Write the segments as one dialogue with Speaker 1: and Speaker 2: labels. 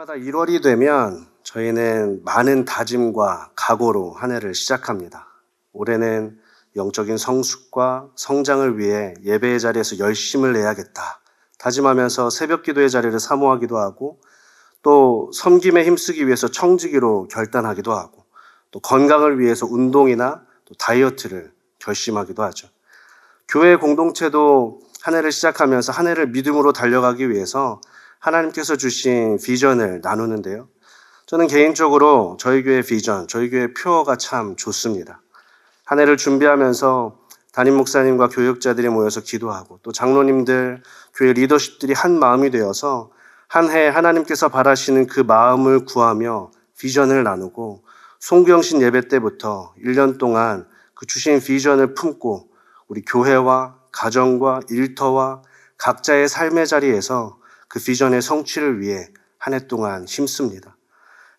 Speaker 1: 해마다 1월이 되면 저희는 많은 다짐과 각오로 한 해를 시작합니다. 올해는 영적인 성숙과 성장을 위해 예배의 자리에서 열심을 내야겠다 다짐하면서 새벽 기도의 자리를 사모하기도 하고, 또 섬김에 힘쓰기 위해서 청지기로 결단하기도 하고, 또 건강을 위해서 운동이나 또 다이어트를 결심하기도 하죠. 교회 공동체도 한 해를 시작하면서 한 해를 믿음으로 달려가기 위해서 하나님께서 주신 비전을 나누는데요. 저는 개인적으로 저희 교회 비전, 저희 교회 표어가 참 좋습니다. 한 해를 준비하면서 담임 목사님과 교역자들이 모여서 기도하고, 또 장로님들, 교회 리더십들이 한 마음이 되어서 한 해 하나님께서 바라시는 그 마음을 구하며 비전을 나누고, 송구영신 예배 때부터 1년 동안 그 주신 비전을 품고 우리 교회와 가정과 일터와 각자의 삶의 자리에서 그 비전의 성취를 위해 한 해 동안 힘씁니다.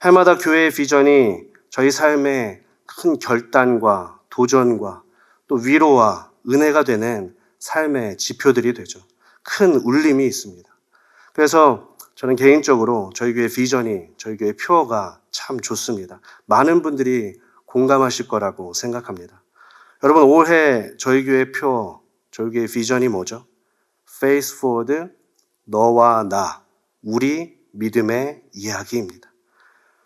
Speaker 1: 해마다 교회의 비전이 저희 삶의 큰 결단과 도전과 또 위로와 은혜가 되는 삶의 지표들이 되죠. 큰 울림이 있습니다. 그래서 저는 개인적으로 저희 교회 비전이, 저희 교회 표어가 참 좋습니다. 많은 분들이 공감하실 거라고 생각합니다. 여러분, 올해 저희 교회 표어, 저희 교회 비전이 뭐죠? Faith forward, 너와 나, 우리 믿음의 이야기입니다.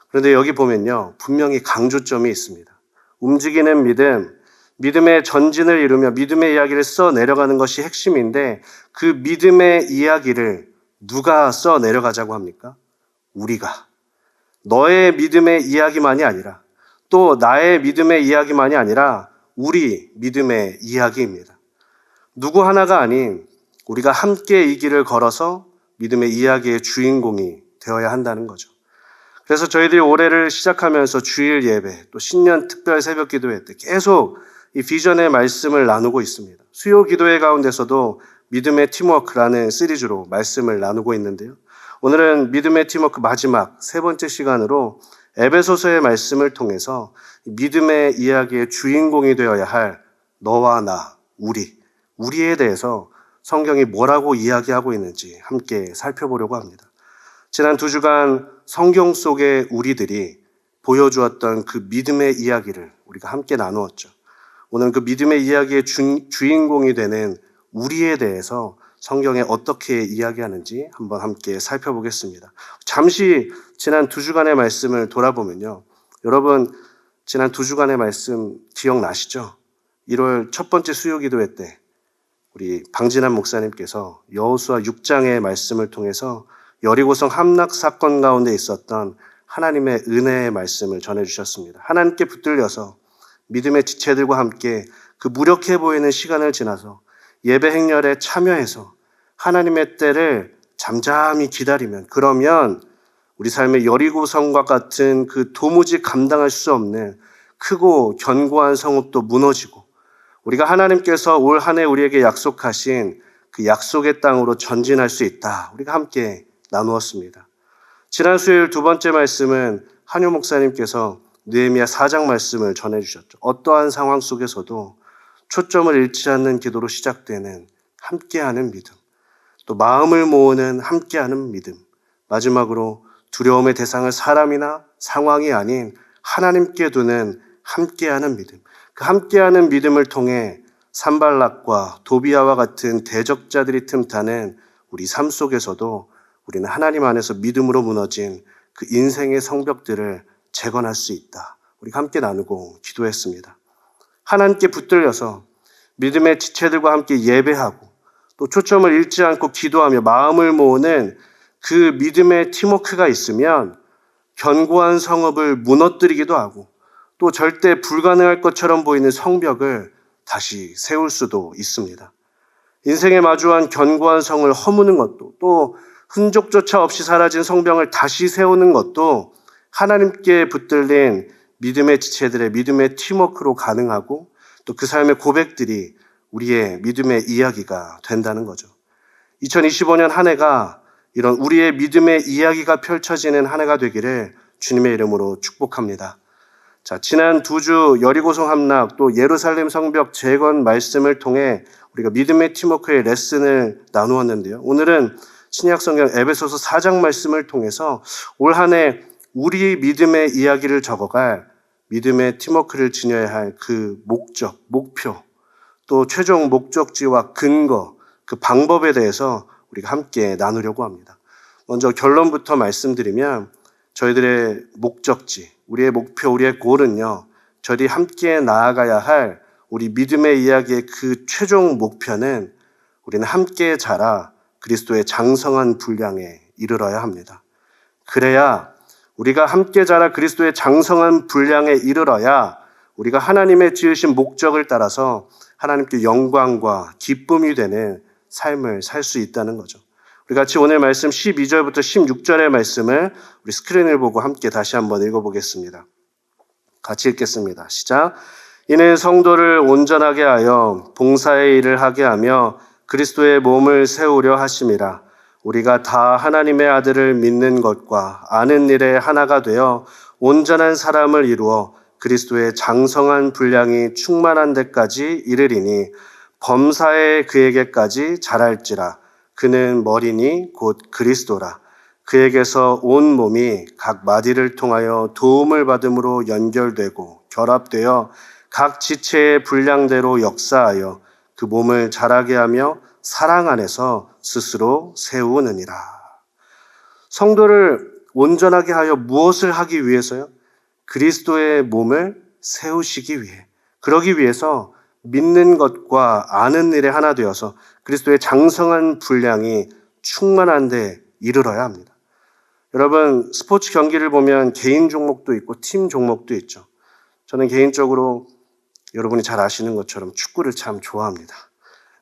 Speaker 1: 그런데 여기 보면요, 분명히 강조점이 있습니다. 움직이는 믿음, 믿음의 전진을 이루며 믿음의 이야기를 써 내려가는 것이 핵심인데, 그 믿음의 이야기를 누가 써 내려가자고 합니까? 우리가. 너의 믿음의 이야기만이 아니라, 또 나의 믿음의 이야기만이 아니라 우리 믿음의 이야기입니다. 누구 하나가 아닌 우리가 함께 이 길을 걸어서 믿음의 이야기의 주인공이 되어야 한다는 거죠. 그래서 저희들이 올해를 시작하면서 주일 예배, 또 신년 특별 새벽 기도회 때 계속 이 비전의 말씀을 나누고 있습니다. 수요 기도회 가운데서도 믿음의 팀워크라는 시리즈로 말씀을 나누고 있는데요. 오늘은 믿음의 팀워크 마지막 세 번째 시간으로 에베소서의 말씀을 통해서 믿음의 이야기의 주인공이 되어야 할 너와 나, 우리에 대해서 성경이 뭐라고 이야기하고 있는지 함께 살펴보려고 합니다. 지난 2주간 성경 속의 우리들이 보여주었던 그 믿음의 이야기를 우리가 함께 나누었죠. 오늘은 그 믿음의 이야기의 주인공이 되는 우리에 대해서 성경에 어떻게 이야기하는지 한번 함께 살펴보겠습니다. 잠시 지난 2주간의 말씀을 돌아보면요. 여러분, 지난 2주간의 말씀 기억나시죠? 1월 첫 번째 수요 기도회 때 우리 방진환 목사님께서 여호수아 6장의 말씀을 통해서 여리고성 함락 사건 가운데 있었던 하나님의 은혜의 말씀을 전해주셨습니다. 하나님께 붙들려서 믿음의 지체들과 함께 그 무력해 보이는 시간을 지나서 예배 행렬에 참여해서 하나님의 때를 잠잠히 기다리면, 그러면 우리 삶의 여리고성과 같은 그 도무지 감당할 수 없는 크고 견고한 성읍도 무너지고, 우리가 하나님께서 올 한 해 우리에게 약속하신 그 약속의 땅으로 전진할 수 있다. 우리가 함께 나누었습니다. 지난 수요일 두 번째 말씀은 한효 목사님께서 느헤미야 4장 말씀을 전해주셨죠. 어떠한 상황 속에서도 초점을 잃지 않는 기도로 시작되는 함께하는 믿음, 또 마음을 모으는 함께하는 믿음, 마지막으로 두려움의 대상을 사람이나 상황이 아닌 하나님께 두는 함께하는 믿음, 그 함께하는 믿음을 통해 산발락과 도비아와 같은 대적자들이 틈타는 우리 삶 속에서도 우리는 하나님 안에서 믿음으로 무너진 그 인생의 성벽들을 재건할 수 있다. 우리가 함께 나누고 기도했습니다. 하나님께 붙들려서 믿음의 지체들과 함께 예배하고, 또 초점을 잃지 않고 기도하며 마음을 모으는 그 믿음의 팀워크가 있으면 견고한 성읍을 무너뜨리기도 하고, 또 절대 불가능할 것처럼 보이는 성벽을 다시 세울 수도 있습니다. 인생에 마주한 견고한 성을 허무는 것도, 또 흔적조차 없이 사라진 성벽을 다시 세우는 것도 하나님께 붙들린 믿음의 지체들의 믿음의 팀워크로 가능하고, 또 그 삶의 고백들이 우리의 믿음의 이야기가 된다는 거죠. 2025년 한 해가 이런 우리의 믿음의 이야기가 펼쳐지는 한 해가 되기를 주님의 이름으로 축복합니다. 자, 지난 2주 여리고성 함락, 또 예루살렘 성벽 재건 말씀을 통해 우리가 믿음의 팀워크의 레슨을 나누었는데요. 오늘은 신약 성경 에베소서 4장 말씀을 통해서 올 한 해 우리 믿음의 이야기를 적어갈 믿음의 팀워크를 지녀야 할 그 목적, 목표, 또 최종 목적지와 근거, 그 방법에 대해서 우리가 함께 나누려고 합니다. 먼저 결론부터 말씀드리면 저희들의 목적지, 우리의 목표, 우리의 골은요, 저희 함께 나아가야 할 우리 믿음의 이야기의 그 최종 목표는 우리는 함께 자라 그리스도의 장성한 분량에 이르러야 합니다. 그래야 우리가 함께 자라 그리스도의 장성한 분량에 이르러야 우리가 하나님의 지으신 목적을 따라서 하나님께 영광과 기쁨이 되는 삶을 살 수 있다는 거죠. 우리 같이 오늘 말씀 12절부터 16절의 말씀을 우리 스크린을 보고 함께 다시 한번 읽어보겠습니다. 같이 읽겠습니다. 시작. 이는 성도를 온전하게 하여 봉사의 일을 하게 하며 그리스도의 몸을 세우려 하심이라. 우리가 다 하나님의 아들을 믿는 것과 아는 일에 하나가 되어 온전한 사람을 이루어 그리스도의 장성한 분량이 충만한 데까지 이르리니 범사에 그에게까지 자랄지라. 그는 머리니 곧 그리스도라. 그에게서 온 몸이 각 마디를 통하여 도움을 받음으로 연결되고 결합되어 각 지체의 분량대로 역사하여 그 몸을 자라게 하며 사랑 안에서 스스로 세우느니라. 성도를 온전하게 하여 무엇을 하기 위해서요? 그리스도의 몸을 세우시기 위해. 그러기 위해서 믿는 것과 아는 일에 하나 되어서 그리스도의 장성한 분량이 충만한 데 이르러야 합니다. 여러분, 스포츠 경기를 보면 개인 종목도 있고 팀 종목도 있죠. 저는 개인적으로 여러분이 잘 아시는 것처럼 축구를 참 좋아합니다.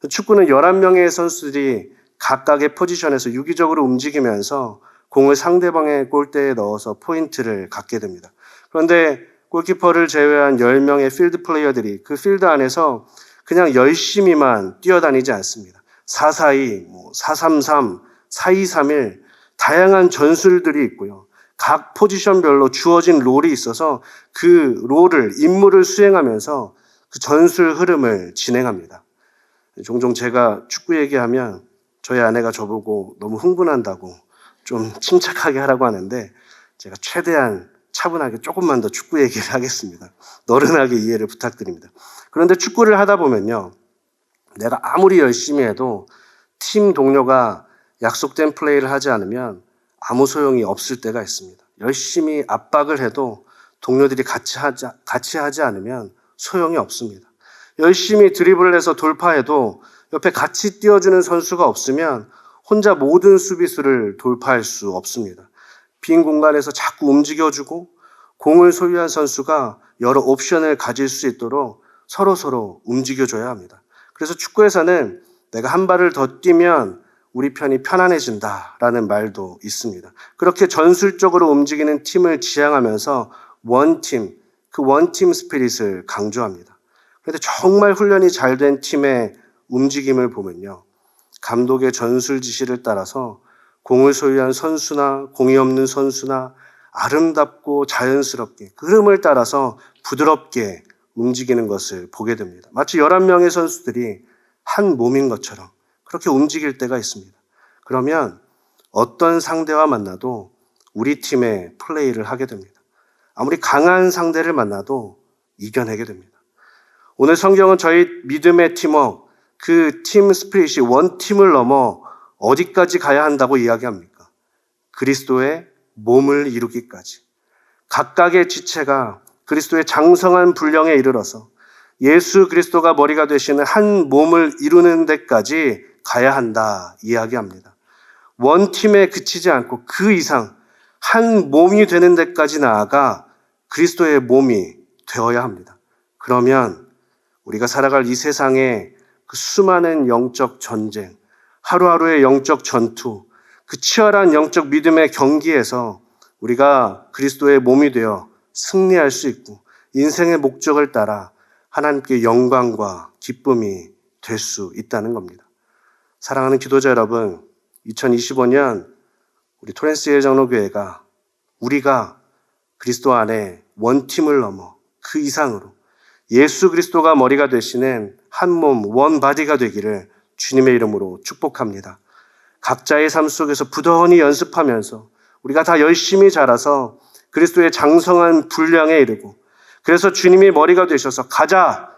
Speaker 1: 축구는 11명의 선수들이 각각의 포지션에서 유기적으로 움직이면서 공을 상대방의 골대에 넣어서 포인트를 갖게 됩니다. 그런데 골키퍼를 제외한 10명의 필드 플레이어들이 그 필드 안에서 그냥 열심히만 뛰어다니지 않습니다. 442, 433, 4231 다양한 전술들이 있고요. 각 포지션별로 주어진 롤이 있어서 그 롤을, 임무를 수행하면서 그 전술 흐름을 진행합니다. 종종 제가 축구 얘기하면 저희 아내가 저보고 너무 흥분한다고 좀 침착하게 하라고 하는데 제가 최대한 차분하게 조금만 더 축구 얘기를 하겠습니다. 너른하게 이해를 부탁드립니다. 그런데 축구를 하다 보면요, 내가 아무리 열심히 해도 팀 동료가 약속된 플레이를 하지 않으면 아무 소용이 없을 때가 있습니다. 열심히 압박을 해도 동료들이 같이 하지 않으면 소용이 없습니다. 열심히 드리블을 해서 돌파해도 옆에 같이 뛰어주는 선수가 없으면 혼자 모든 수비수를 돌파할 수 없습니다. 빈 공간에서 자꾸 움직여주고 공을 소유한 선수가 여러 옵션을 가질 수 있도록 서로 움직여줘야 합니다. 그래서 축구에서는 내가 한 발을 더 뛰면 우리 편이 편안해진다라는 말도 있습니다. 그렇게 전술적으로 움직이는 팀을 지향하면서 원팀, 그 원팀 스피릿을 강조합니다. 그런데 정말 훈련이 잘 된 팀의 움직임을 보면요, 감독의 전술 지시를 따라서 공을 소유한 선수나 공이 없는 선수나 아름답고 자연스럽게 그 흐름을 따라서 부드럽게 움직이는 것을 보게 됩니다. 마치 11명의 선수들이 한 몸인 것처럼 그렇게 움직일 때가 있습니다. 그러면 어떤 상대와 만나도 우리 팀의 플레이를 하게 됩니다. 아무리 강한 상대를 만나도 이겨내게 됩니다. 오늘 성경은 저희 믿음의 팀워크, 그 팀 스피릿이 원팀을 넘어 어디까지 가야 한다고 이야기합니까? 그리스도의 몸을 이루기까지. 각각의 지체가 그리스도의 장성한 분량에 이르러서 예수 그리스도가 머리가 되시는 한 몸을 이루는 데까지 가야 한다 이야기합니다. 원팀에 그치지 않고 그 이상 한 몸이 되는 데까지 나아가 그리스도의 몸이 되어야 합니다. 그러면 우리가 살아갈 이 세상의 그 수많은 영적 전쟁, 하루하루의 영적 전투, 그 치열한 영적 믿음의 경기에서 우리가 그리스도의 몸이 되어 승리할 수 있고 인생의 목적을 따라 하나님께 영광과 기쁨이 될 수 있다는 겁니다. 사랑하는 기도자 여러분, 2025년 우리 토렌스 장로교회가 우리가 그리스도 안에 원팀을 넘어 그 이상으로 예수 그리스도가 머리가 되시는 한 몸, 원 바디가 되기를 주님의 이름으로 축복합니다. 각자의 삶 속에서 부단히 연습하면서 우리가 다 열심히 자라서 그리스도의 장성한 분량에 이르고, 그래서 주님이 머리가 되셔서 가자,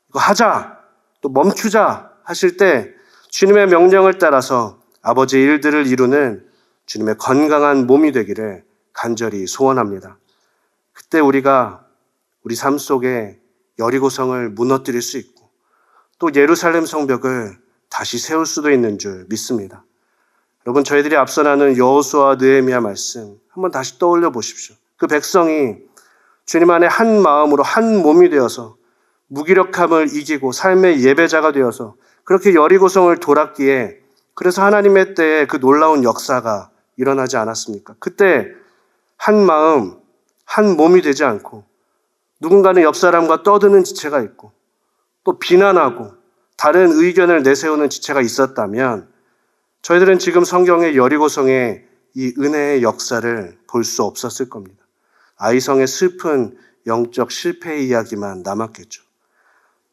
Speaker 1: 이거 하자, 또 멈추자 하실 때 주님의 명령을 따라서 아버지의 일들을 이루는 주님의 건강한 몸이 되기를 간절히 소원합니다. 그때 우리가 우리 삶 속에 여리고성을 무너뜨릴 수 있고 또 예루살렘 성벽을 다시 세울 수도 있는 줄 믿습니다. 여러분, 저희들이 앞서 나눈 여호수아와 느헤미야 말씀 한번 다시 떠올려 보십시오. 그 백성이 주님 안에 한 마음으로 한 몸이 되어서 무기력함을 이기고 삶의 예배자가 되어서 그렇게 여리고성을 돌았기에, 그래서 하나님의 때에 그 놀라운 역사가 일어나지 않았습니까? 그때 한 마음, 한 몸이 되지 않고 누군가는 옆 사람과 떠드는 지체가 있고 또 비난하고 다른 의견을 내세우는 지체가 있었다면 저희들은 지금 성경의 여리고성의 이 은혜의 역사를 볼 수 없었을 겁니다. 아이성의 슬픈 영적 실패의 이야기만 남았겠죠.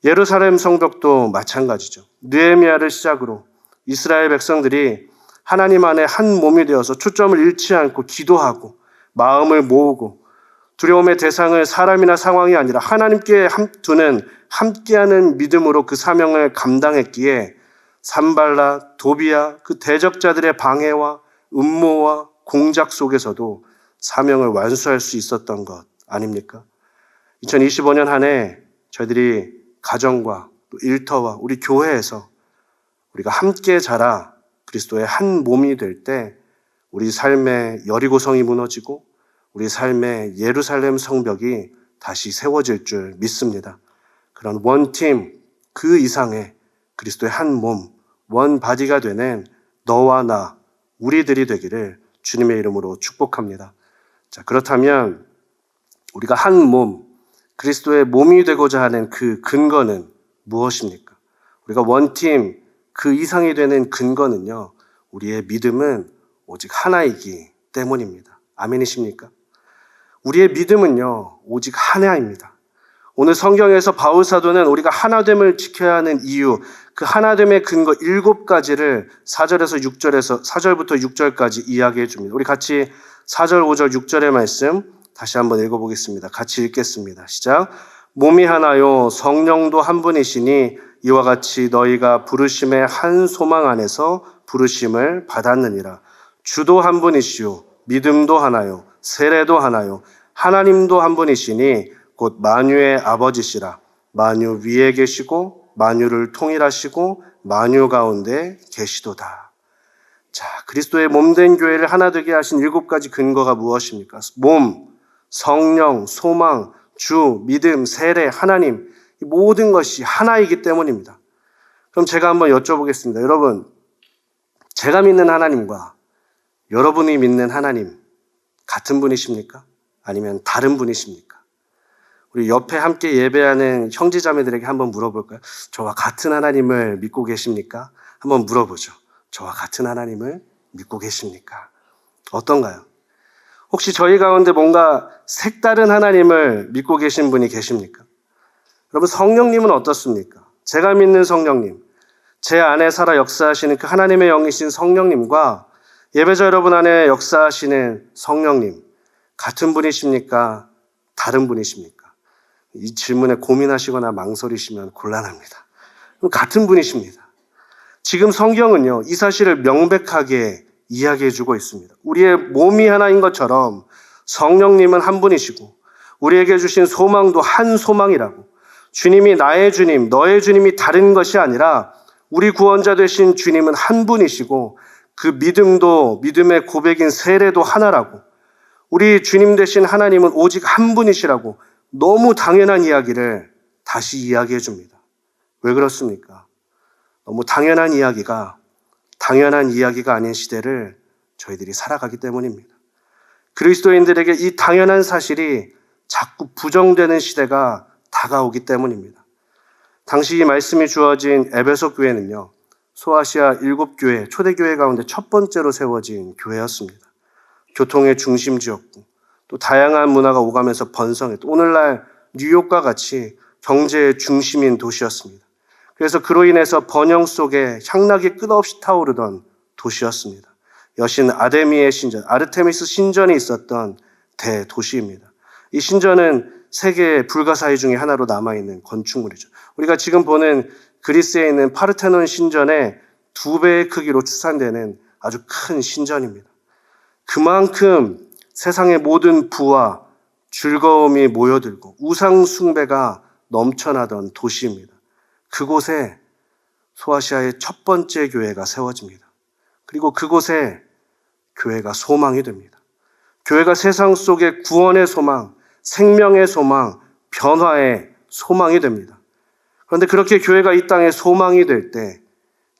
Speaker 1: 예루살렘 성벽도 마찬가지죠. 느헤미야를 시작으로 이스라엘 백성들이 하나님 안에 한 몸이 되어서 초점을 잃지 않고 기도하고 마음을 모으고 두려움의 대상을 사람이나 상황이 아니라 하나님께 두는 함께하는 믿음으로 그 사명을 감당했기에 산발락, 도비야, 그 대적자들의 방해와 음모와 공작 속에서도 사명을 완수할 수 있었던 것 아닙니까? 2025년 한 해 저희들이 가정과 또 일터와 우리 교회에서 우리가 함께 자라 그리스도의 한 몸이 될 때 우리 삶의 여리고성이 무너지고 우리 삶의 예루살렘 성벽이 다시 세워질 줄 믿습니다. 그런 원팀, 그 이상의 그리스도의 한 몸, 원 바디가 되는 너와 나, 우리들이 되기를 주님의 이름으로 축복합니다. 자, 그렇다면 우리가 한 몸, 그리스도의 몸이 되고자 하는 그 근거는 무엇입니까? 우리가 원팀, 그 이상이 되는 근거는요, 우리의 믿음은 오직 하나이기 때문입니다. 아멘이십니까? 우리의 믿음은요, 오직 하나입니다. 오늘 성경에서 바울 사도는 우리가 하나됨을 지켜야 하는 이유, 그 하나됨의 근거 7가지를 4절부터 6절까지 이야기해 줍니다. 우리 같이 4절, 5절, 6절의 말씀 다시 한번 읽어보겠습니다. 같이 읽겠습니다. 시작. 몸이 하나요 성령도 한 분이시니 이와 같이 너희가 부르심의 한 소망 안에서 부르심을 받았느니라. 주도 한 분이시요 믿음도 하나요 세례도 하나요 하나님도 한 분이시니 곧 만유의 아버지시라. 만유 위에 계시고 만유를 통일하시고 만유 가운데 계시도다. 자, 그리스도의 몸된 교회를 하나 되게 하신 7가지 근거가 무엇입니까? 몸, 성령, 소망, 주, 믿음, 세례, 하나님, 이 모든 것이 하나이기 때문입니다. 그럼 제가 한번 여쭤보겠습니다. 여러분, 제가 믿는 하나님과 여러분이 믿는 하나님 같은 분이십니까? 아니면 다른 분이십니까? 우리 옆에 함께 예배하는 형제자매들에게 한번 물어볼까요? 저와 같은 하나님을 믿고 계십니까? 한번 물어보죠. 저와 같은 하나님을 믿고 계십니까? 어떤가요? 혹시 저희 가운데 뭔가 색다른 하나님을 믿고 계신 분이 계십니까? 여러분, 성령님은 어떻습니까? 제가 믿는 성령님, 제 안에 살아 역사하시는 그 하나님의 영이신 성령님과 예배자 여러분 안에 역사하시는 성령님, 같은 분이십니까? 다른 분이십니까? 이 질문에 고민하시거나 망설이시면 곤란합니다. 같은 분이십니다. 지금 성경은요, 이 사실을 명백하게 이야기해주고 있습니다. 우리의 몸이 하나인 것처럼 성령님은 한 분이시고 우리에게 주신 소망도 한 소망이라고, 주님이 나의 주님, 너의 주님이 다른 것이 아니라 우리 구원자 되신 주님은 한 분이시고 그 믿음도, 믿음의 고백인 세례도 하나라고, 우리 주님 되신 하나님은 오직 한 분이시라고 너무 당연한 이야기를 다시 이야기해 줍니다. 왜 그렇습니까? 너무 당연한 이야기가 아닌 시대를 저희들이 살아가기 때문입니다. 그리스도인들에게 이 당연한 사실이 자꾸 부정되는 시대가 다가오기 때문입니다. 당시 이 말씀이 주어진 에베소 교회는요, 소아시아 7교회, 초대교회 가운데 첫 번째로 세워진 교회였습니다. 교통의 중심지였고 또 다양한 문화가 오가면서 번성했고 오늘날 뉴욕과 같이 경제의 중심인 도시였습니다. 그래서 그로 인해서 번영 속에 향락이 끝없이 타오르던 도시였습니다. 여신 아데미의 신전, 아르테미스 신전이 있었던 대도시입니다. 이 신전은 세계 불가사의 중에 하나로 남아있는 건축물이죠. 우리가 지금 보는 그리스에 있는 파르테논 신전의 2배의 크기로 추산되는 아주 큰 신전입니다. 그만큼 세상의 모든 부와 즐거움이 모여들고 우상 숭배가 넘쳐나던 도시입니다. 그곳에 소아시아의 첫 번째 교회가 세워집니다. 그리고 그곳에 교회가 소망이 됩니다. 교회가 세상 속의 구원의 소망, 생명의 소망, 변화의 소망이 됩니다. 그런데 그렇게 교회가 이 땅에 소망이 될 때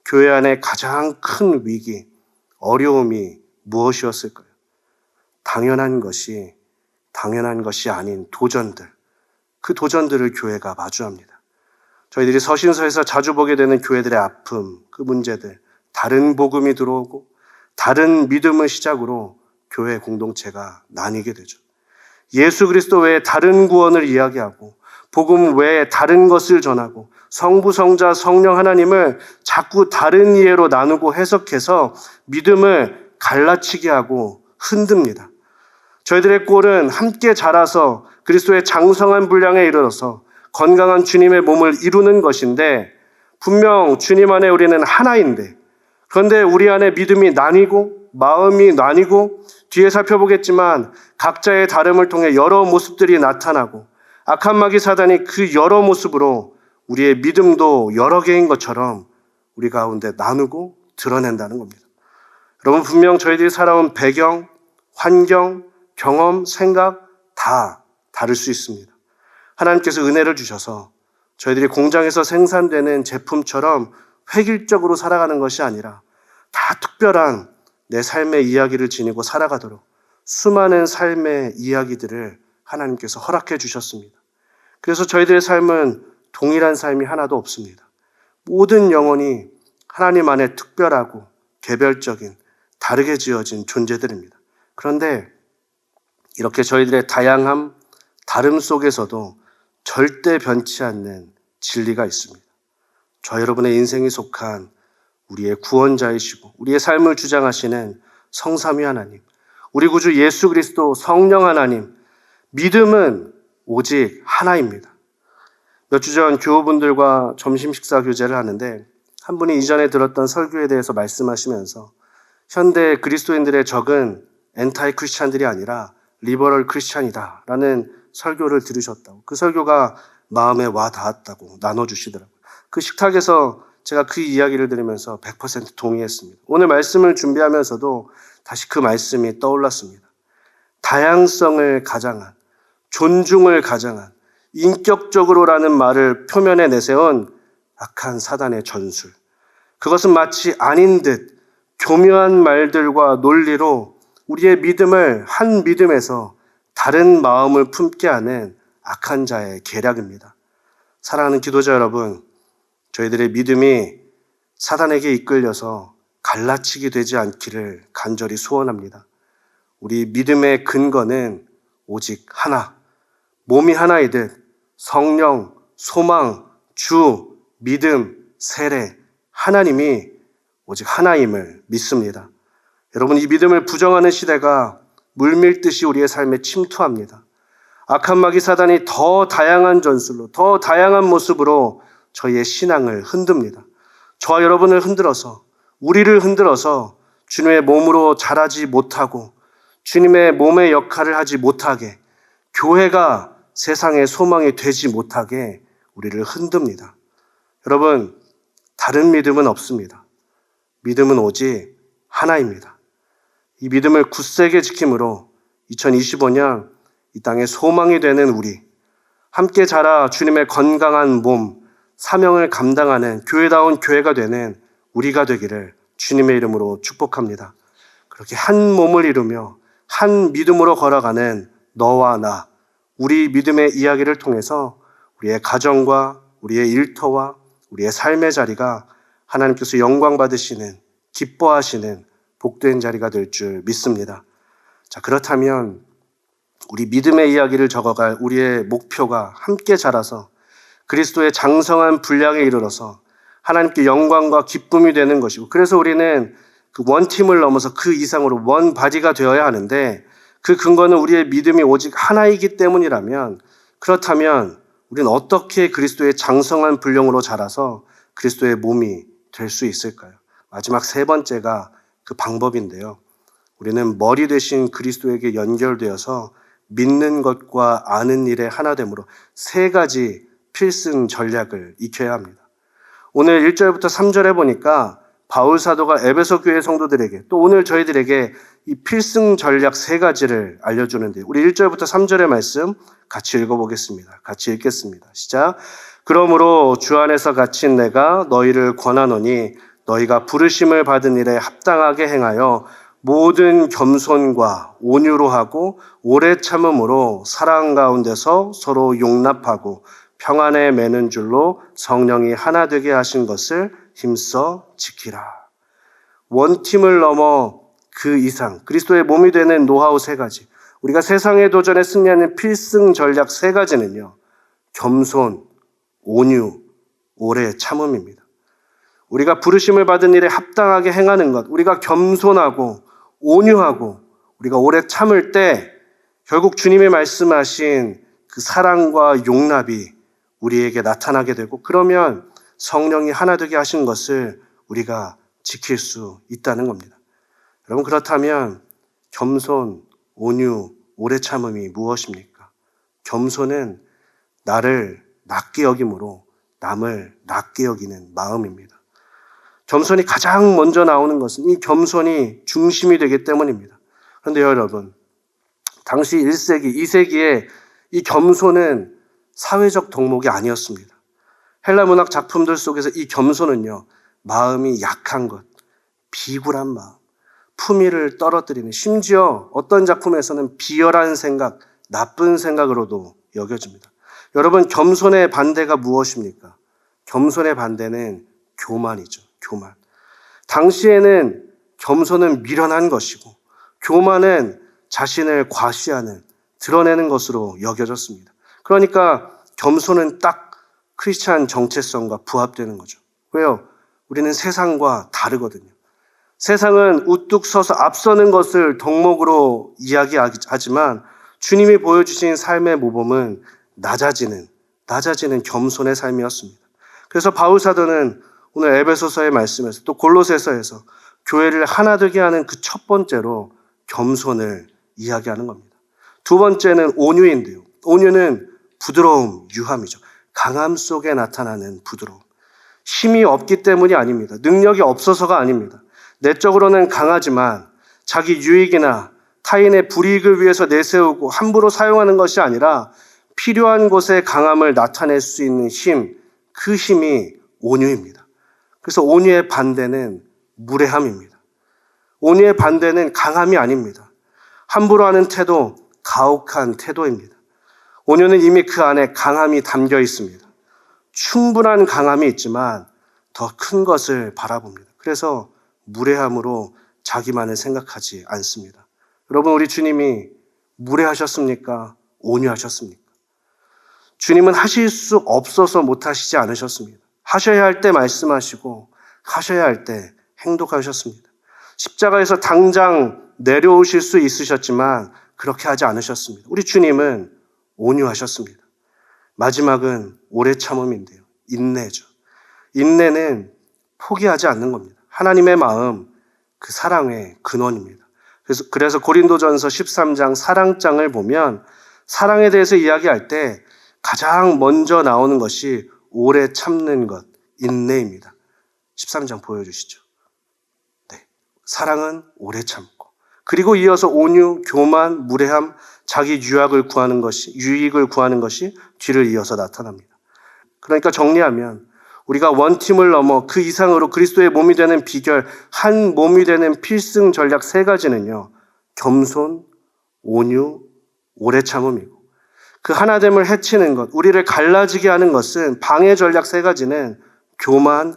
Speaker 1: 교회 안에 가장 큰 위기, 어려움이 무엇이었을까요? 당연한 것이 아닌 도전들, 그 도전들을 교회가 마주합니다. 저희들이 서신서에서 자주 보게 되는 교회들의 아픔, 그 문제들, 다른 복음이 들어오고 다른 믿음을 시작으로 교회 공동체가 나뉘게 되죠. 예수 그리스도 외에 다른 구원을 이야기하고 복음 외에 다른 것을 전하고 성부, 성자, 성령 하나님을 자꾸 다른 이해로 나누고 해석해서 믿음을 갈라치게 하고 흔듭니다. 저희들의 꼴은 함께 자라서 그리스도의 장성한 분량에 이르러서 건강한 주님의 몸을 이루는 것인데 분명 주님 안에 우리는 하나인데 그런데 우리 안에 믿음이 나뉘고 마음이 나뉘고 뒤에 살펴보겠지만 각자의 다름을 통해 여러 모습들이 나타나고 악한 마귀 사단이 그 여러 모습으로 우리의 믿음도 여러 개인 것처럼 우리 가운데 나누고 드러낸다는 겁니다. 여러분 분명 저희들이 살아온 배경, 환경, 경험, 생각 다 다를 수 있습니다. 하나님께서 은혜를 주셔서 저희들이 공장에서 생산되는 제품처럼 획일적으로 살아가는 것이 아니라 다 특별한 내 삶의 이야기를 지니고 살아가도록 수많은 삶의 이야기들을 하나님께서 허락해 주셨습니다. 그래서 저희들의 삶은 동일한 삶이 하나도 없습니다. 모든 영혼이 하나님 안에 특별하고 개별적인 다르게 지어진 존재들입니다. 그런데 이렇게 저희들의 다양함, 다름 속에서도 절대 변치 않는 진리가 있습니다. 저 여러분의 인생이 속한 우리의 구원자이시고 우리의 삶을 주장하시는 성삼위 하나님, 우리 구주 예수 그리스도 성령 하나님, 믿음은 오직 하나입니다. 몇 주 전 교우분들과 점심 식사 교제를 하는데 한 분이 이전에 들었던 설교에 대해서 말씀하시면서 현대 그리스도인들의 적은 엔타이 크리스찬들이 아니라 리버럴 크리스찬이다 라는 설교를 들으셨다고, 그 설교가 마음에 와 닿았다고 나눠주시더라고요. 그 식탁에서 제가 그 이야기를 들으면서 100% 동의했습니다. 오늘 말씀을 준비하면서도 다시 그 말씀이 떠올랐습니다. 다양성을 가장한, 존중을 가장한, 인격적으로라는 말을 표면에 내세운 악한 사단의 전술. 그것은 마치 아닌 듯 교묘한 말들과 논리로 우리의 믿음을 한 믿음에서 다른 마음을 품게 하는 악한 자의 계략입니다. 사랑하는 기도자 여러분, 저희들의 믿음이 사단에게 이끌려서 갈라치게 되지 않기를 간절히 소원합니다. 우리 믿음의 근거는 오직 하나, 몸이 하나이듯 성령, 소망, 주, 믿음, 세례, 하나님이 오직 하나임을 믿습니다. 여러분, 이 믿음을 부정하는 시대가 물밀듯이 우리의 삶에 침투합니다. 악한 마귀 사단이 더 다양한 전술로, 더 다양한 모습으로 저희의 신앙을 흔듭니다. 저와 여러분을 흔들어서, 우리를 흔들어서 주님의 몸으로 자라지 못하고 주님의 몸의 역할을 하지 못하게, 교회가 세상의 소망이 되지 못하게 우리를 흔듭니다. 여러분, 다른 믿음은 없습니다. 믿음은 오직 하나입니다. 이 믿음을 굳세게 지킴으로 2025년 이 땅에 소망이 되는 우리, 함께 자라 주님의 건강한 몸, 사명을 감당하는 교회다운 교회가 되는 우리가 되기를 주님의 이름으로 축복합니다. 그렇게 한 몸을 이루며 한 믿음으로 걸어가는 너와 나, 우리 믿음의 이야기를 통해서 우리의 가정과 우리의 일터와 우리의 삶의 자리가 하나님께서 영광 받으시는, 기뻐하시는 복된 자리가 될 줄 믿습니다. 자, 그렇다면 우리 믿음의 이야기를 적어갈 우리의 목표가 함께 자라서 그리스도의 장성한 분량에 이르러서 하나님께 영광과 기쁨이 되는 것이고, 그래서 우리는 그 원팀을 넘어서 그 이상으로 원바디가 되어야 하는데 그 근거는 우리의 믿음이 오직 하나이기 때문이라면 그렇다면 우리는 어떻게 그리스도의 장성한 분량으로 자라서 그리스도의 몸이 될 수 있을까요? 마지막 세 번째가 그 방법인데요. 우리는 머리 되신 그리스도에게 연결되어서 믿는 것과 아는 일의 하나됨으로 세 가지 필승 전략을 익혀야 합니다. 오늘 1절부터 3절에 보니까 바울 사도가 에베소 교회 성도들에게 또 오늘 저희들에게 이 필승 전략 세 가지를 알려주는데 우리 1절부터 3절의 말씀 같이 읽어보겠습니다. 같이 읽겠습니다. 시작. 그러므로 주 안에서 갇힌 내가 너희를 권하노니 너희가 부르심을 받은 일에 합당하게 행하여 모든 겸손과 온유로 하고 오래 참음으로 사랑 가운데서 서로 용납하고 평안에 매는 줄로 성령이 하나 되게 하신 것을 힘써 지키라. 원팀을 넘어 그 이상 그리스도의 몸이 되는 노하우 세 가지, 우리가 세상의 도전에 승리하는 필승 전략 세 가지는요, 겸손, 온유, 오래 참음입니다. 우리가 부르심을 받은 일에 합당하게 행하는 것, 우리가 겸손하고 온유하고 우리가 오래 참을 때 결국 주님이 말씀하신 그 사랑과 용납이 우리에게 나타나게 되고 그러면 성령이 하나 되게 하신 것을 우리가 지킬 수 있다는 겁니다. 여러분, 그렇다면 겸손, 온유, 오래 참음이 무엇입니까? 겸손은 나를 낮게 여김으로 남을 낮게 여기는 마음입니다. 겸손이 가장 먼저 나오는 것은 이 겸손이 중심이 되기 때문입니다. 그런데 여러분, 당시 1세기, 2세기에 이 겸손은 사회적 덕목이 아니었습니다. 헬라 문학 작품들 속에서 이 겸손은요, 마음이 약한 것, 비굴한 마음, 품위를 떨어뜨리는, 심지어 어떤 작품에서는 비열한 생각, 나쁜 생각으로도 여겨집니다. 여러분, 겸손의 반대가 무엇입니까? 겸손의 반대는 교만이죠. 교만. 당시에는 겸손은 미련한 것이고 교만은 자신을 과시하는, 드러내는 것으로 여겨졌습니다. 그러니까 겸손은 딱 크리스찬 정체성과 부합되는 거죠. 왜요? 우리는 세상과 다르거든요. 세상은 우뚝 서서 앞서는 것을 덕목으로 이야기하지만 주님이 보여주신 삶의 모범은 낮아지는 겸손의 삶이었습니다. 그래서 바울 사도는 오늘 에베소서의 말씀에서 또 골로새서에서 교회를 하나 되게 하는 그 첫 번째로 겸손을 이야기하는 겁니다. 두 번째는 온유인데요. 온유는 부드러움, 유함이죠. 강함 속에 나타나는 부드러움. 힘이 없기 때문이 아닙니다. 능력이 없어서가 아닙니다. 내적으로는 강하지만 자기 유익이나 타인의 불이익을 위해서 내세우고 함부로 사용하는 것이 아니라 필요한 곳에 강함을 나타낼 수 있는 힘, 그 힘이 온유입니다. 그래서 온유의 반대는 무례함입니다. 온유의 반대는 강함이 아닙니다. 함부로 하는 태도, 가혹한 태도입니다. 온유는 이미 그 안에 강함이 담겨 있습니다. 충분한 강함이 있지만 더 큰 것을 바라봅니다. 그래서 무례함으로 자기만을 생각하지 않습니다. 여러분, 우리 주님이 무례하셨습니까? 온유하셨습니까? 주님은 하실 수 없어서 못하시지 않으셨습니다. 하셔야 할 때 말씀하시고 하셔야 할 때 행동하셨습니다. 십자가에서 당장 내려오실 수 있으셨지만 그렇게 하지 않으셨습니다. 우리 주님은 온유하셨습니다. 마지막은 오래 참음인데요. 인내죠. 인내는 포기하지 않는 겁니다. 하나님의 마음, 그 사랑의 근원입니다. 그래서 고린도전서 13장 사랑장을 보면 사랑에 대해서 이야기할 때 가장 먼저 나오는 것이 오래 참는 것, 인내입니다. 13장 보여주시죠. 네, 사랑은 오래 참고 그리고 이어서 온유, 교만, 무례함, 자기 유익을 구하는 것이 뒤를 이어서 나타납니다. 그러니까 정리하면 우리가 원팀을 넘어 그 이상으로 그리스도의 몸이 되는 비결, 한 몸이 되는 필승 전략 세 가지는요, 겸손, 온유, 오래 참음이고 그 하나됨을 해치는 것, 우리를 갈라지게 하는 것은 방해 전략 세 가지는 교만,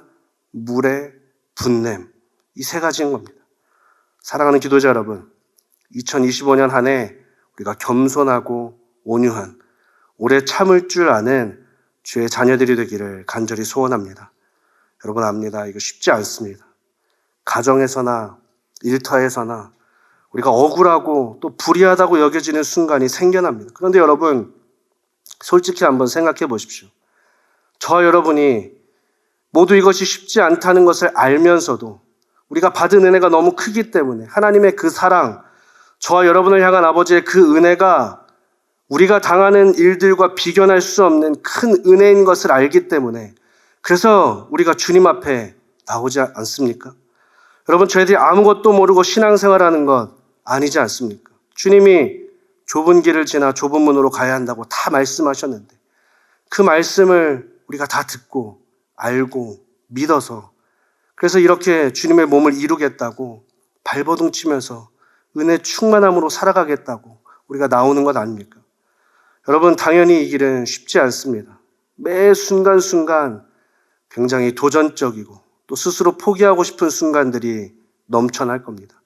Speaker 1: 무례, 분냄, 이 세 가지인 겁니다. 사랑하는 기도자 여러분, 2025년 한 해 우리가 겸손하고 온유한, 오래 참을 줄 아는 주의 자녀들이 되기를 간절히 소원합니다. 여러분 압니다. 이거 쉽지 않습니다. 가정에서나 일터에서나 우리가 억울하고 또 불의하다고 여겨지는 순간이 생겨납니다. 그런데 여러분, 솔직히 한번 생각해 보십시오. 저와 여러분이 모두 이것이 쉽지 않다는 것을 알면서도 우리가 받은 은혜가 너무 크기 때문에 하나님의 그 사랑, 저와 여러분을 향한 아버지의 그 은혜가 우리가 당하는 일들과 비견할 수 없는 큰 은혜인 것을 알기 때문에 그래서 우리가 주님 앞에 나오지 않습니까? 여러분, 저희들이 아무것도 모르고 신앙생활하는 것 아니지 않습니까? 주님이 좁은 길을 지나 좁은 문으로 가야 한다고 다 말씀하셨는데 그 말씀을 우리가 다 듣고 알고 믿어서 그래서 이렇게 주님의 몸을 이루겠다고 발버둥 치면서 은혜 충만함으로 살아가겠다고 우리가 나오는 것 아닙니까? 여러분, 당연히 이 길은 쉽지 않습니다. 매 순간순간 굉장히 도전적이고 또 스스로 포기하고 싶은 순간들이 넘쳐날 겁니다.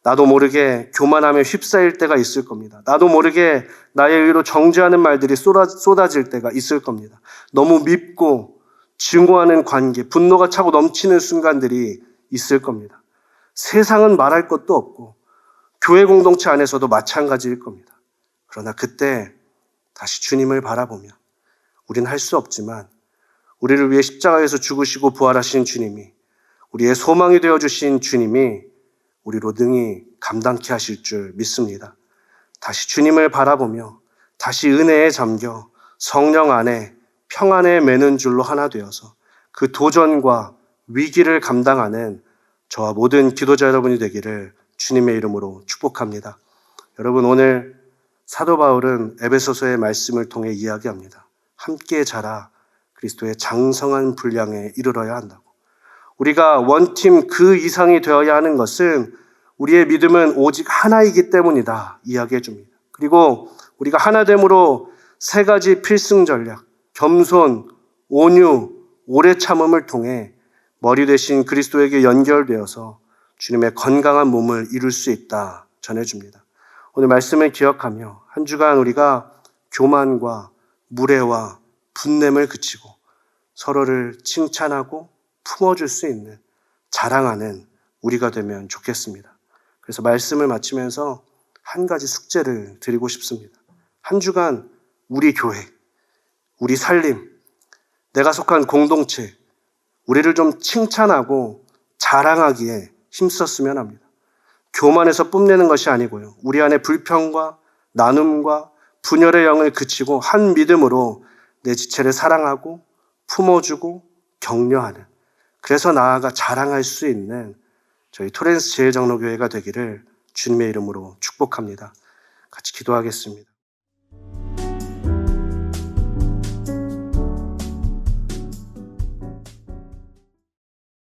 Speaker 1: 나도 모르게 교만함에 휩싸일 때가 있을 겁니다. 나도 모르게 나의 의로 정죄하는 말들이 쏟아질 때가 있을 겁니다. 너무 밉고 증오하는 관계, 분노가 차고 넘치는 순간들이 있을 겁니다. 세상은 말할 것도 없고 교회 공동체 안에서도 마찬가지일 겁니다. 그러나 그때 다시 주님을 바라보며 우린 할 수 없지만 우리를 위해 십자가에서 죽으시고 부활하신 주님이, 우리의 소망이 되어주신 주님이 우리로 능히 감당케 하실 줄 믿습니다. 다시 주님을 바라보며 다시 은혜에 잠겨 성령 안에 평안에 매는 줄로 하나 되어서 그 도전과 위기를 감당하는 저와 모든 기도자 여러분이 되기를 주님의 이름으로 축복합니다. 여러분, 오늘 사도 바울은 에베소서의 말씀을 통해 이야기합니다. 함께 자라 그리스도의 장성한 분량에 이르러야 한다고. 우리가 원팀 그 이상이 되어야 하는 것은 우리의 믿음은 오직 하나이기 때문이다 이야기해 줍니다. 그리고 우리가 하나됨으로 세 가지 필승 전략, 겸손, 온유, 오래 참음을 통해 머리 되신 그리스도에게 연결되어서 주님의 건강한 몸을 이룰 수 있다 전해줍니다. 오늘 말씀을 기억하며 한 주간 우리가 교만과 무례와 분냄을 그치고 서로를 칭찬하고 품어줄 수 있는, 자랑하는 우리가 되면 좋겠습니다. 그래서 말씀을 마치면서 한 가지 숙제를 드리고 싶습니다. 한 주간 우리 교회, 우리 살림, 내가 속한 공동체, 우리를 좀 칭찬하고 자랑하기에 힘썼으면 합니다. 교만에서 뽐내는 것이 아니고요. 우리 안에 불평과 나눔과 분열의 영을 그치고 한 믿음으로 내 지체를 사랑하고 품어주고 격려하는, 그래서 나아가 자랑할 수 있는 저희 토렌스 제일장로교회가 되기를 주님의 이름으로 축복합니다. 같이 기도하겠습니다.